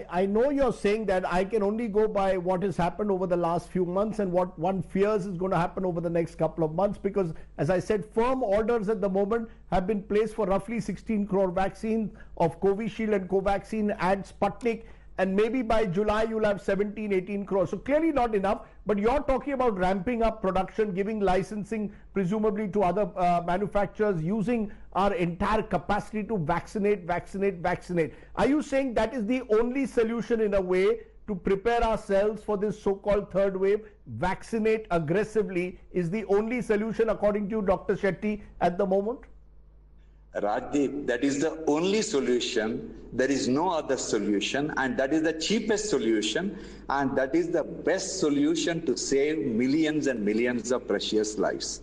I know you're saying that. I can only go by what has happened over the last few months and what one fears is going to happen over the next couple of months, because as I said, firm orders at the moment have been placed for roughly 16 crore vaccines of Covishield and Covaxin and Sputnik, and maybe by July you'll have 17, 18 crores. So clearly not enough, but you're talking about ramping up production, giving licensing presumably to other manufacturers, using our entire capacity to vaccinate. Are you saying that is the only solution in a way to prepare ourselves for this so-called third wave? Vaccinate aggressively is the only solution according to you, Dr. Shetty, at the moment? Rajdeep, that is the only solution. There is no other solution, and that is the cheapest solution, and that is the best solution to save millions and millions of precious lives.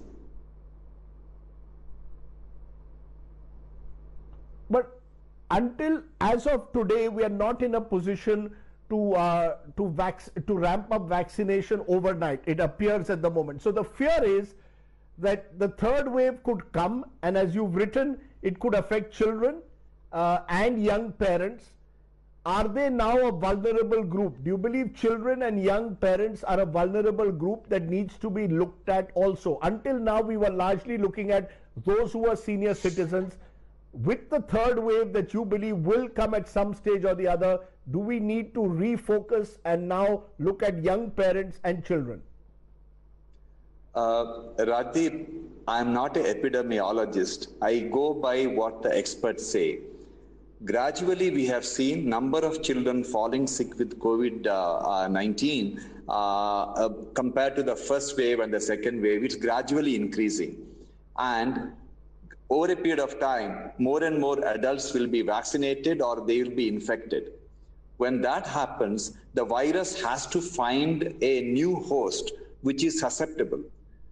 But until as of today, we are not in a position to ramp up vaccination overnight, it appears at the moment. So the fear is that the third wave could come, and as you've written, it could affect children and young parents. Are they now a vulnerable group? Do you believe children and young parents are a vulnerable group that needs to be looked at also? Until now, we were largely looking at those who are senior citizens. With the third wave that you believe will come at some stage or the other, do we need to refocus and now look at young parents and children? Radhip, I'm not an epidemiologist. I go by what the experts say. Gradually, we have seen number of children falling sick with COVID-19 compared to the first wave and the second wave. It's gradually increasing. And over a period of time, more and more adults will be vaccinated or they will be infected. When that happens, the virus has to find a new host which is susceptible.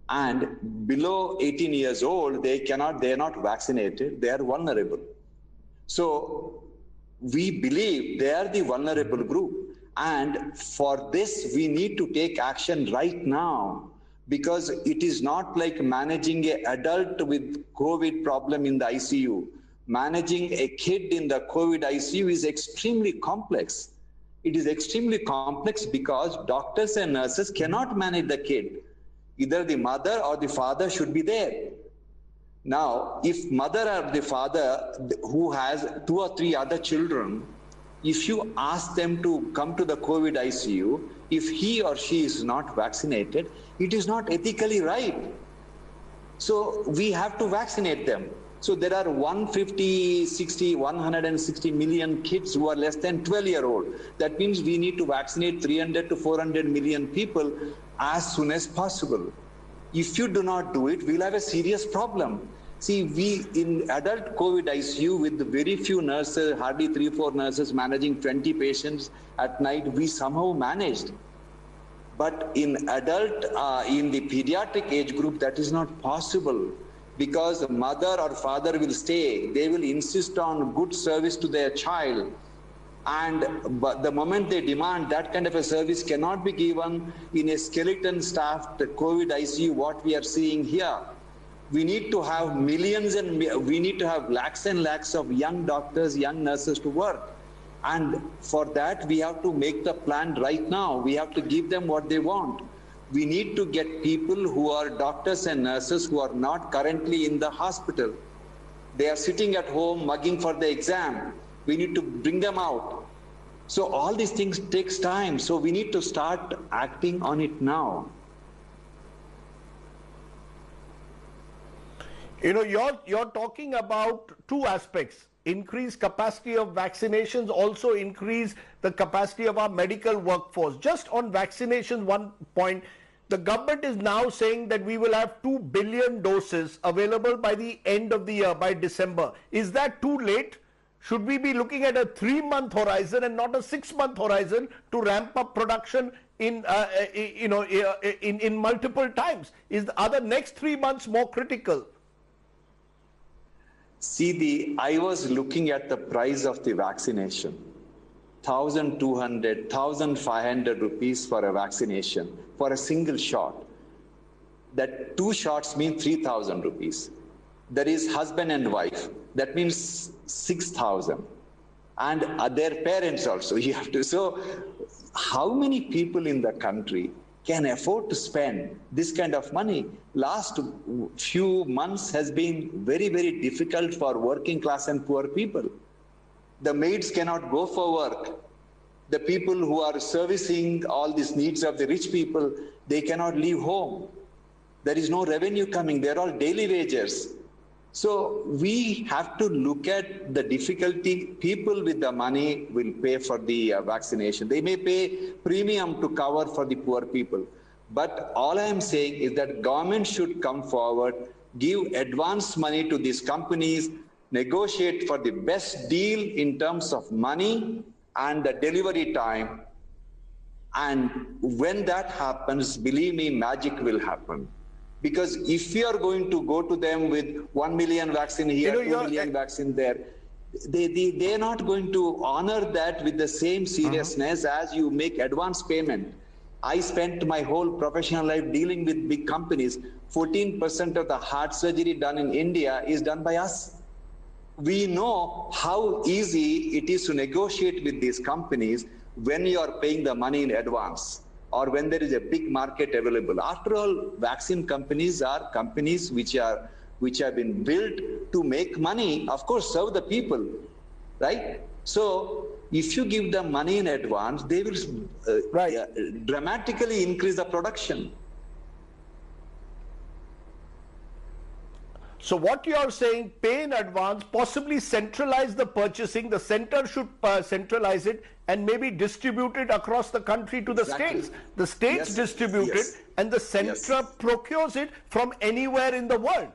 And below 18 years old, they are not vaccinated, they are vulnerable. So we believe they are the vulnerable group. And for this, we need to take action right now, because it is not like managing an adult with COVID problem in the ICU. Managing a kid in the COVID ICU is extremely complex. It is extremely complex because doctors and nurses cannot manage the kid. Either the mother or the father should be there. Now, if mother or the father who has 2 or 3 other children, if you ask them to come to the COVID ICU, if he or she is not vaccinated, it is not ethically right. So we have to vaccinate them. So there are 160 million kids who are less than 12-year-old. That means we need to vaccinate 300 to 400 million people as soon as possible. If you do not do it, we'll have a serious problem. See, we in adult COVID ICU with very few nurses, hardly 3-4 nurses managing 20 patients at night, we somehow managed. But in adult, in the pediatric age group, that is not possible, because mother or father will stay. They will insist on good service to their child. But the moment they demand that kind of a service cannot be given in a skeleton staffed COVID ICU, what we are seeing here. We need to have millions and we need to have lakhs and lakhs of young doctors, young nurses to work. And for that, we have to make the plan right now. We have to give them what they want. We need to get people who are doctors and nurses who are not currently in the hospital. They are sitting at home mugging for the exam. We need to bring them out. So all these things takes time. So we need to start acting on it now. You know, you're talking about 2 aspects. Increase capacity of vaccinations, also increase the capacity of our medical workforce. Just on vaccinations, one point, the government is now saying that we will have 2 billion doses available by the end of the year, by December. Is that too late? Should we be looking at a 3-month horizon and not a 6-month horizon to ramp up production in multiple times? Are the next 3 months more critical? See, I was looking at the price of the vaccination. 1,200, 1,500 rupees for a vaccination for a single shot. That 2 shots mean 3,000 rupees. There is husband and wife. That means 6,000. and their parents also. You have to. So, how many people in the country can afford to spend this kind of money? Last few months has been very, very difficult for working class and poor people. The maids cannot go for work. The people who are servicing all these needs of the rich people, they cannot leave home. There is no revenue coming. They're all daily wagers. So we have to look at the difficulty. People with the money will pay for the vaccination. They may pay premium to cover for the poor people. But all I am saying is that government should come forward, give advance money to these companies, negotiate for the best deal in terms of money and the delivery time. And when that happens, believe me, magic will happen. Because if you are going to go to them with 1 million vaccine here, 2 million vaccine there, they are not going to honor that with the same seriousness as you make advance payment. I spent my whole professional life dealing with big companies. 14% of the heart surgery done in India is done by us. We know how easy it is to negotiate with these companies when you are paying the money in advance, or when there is a big market available. After all, vaccine companies are companies which have been built to make money, of course, serve the people, right? So if you give them money in advance, they will dramatically increase the production. So what you are saying, pay in advance, possibly centralize the purchasing. The center should centralize it and maybe distribute it across the country to the states. The states distribute it and the center procures it from anywhere in the world.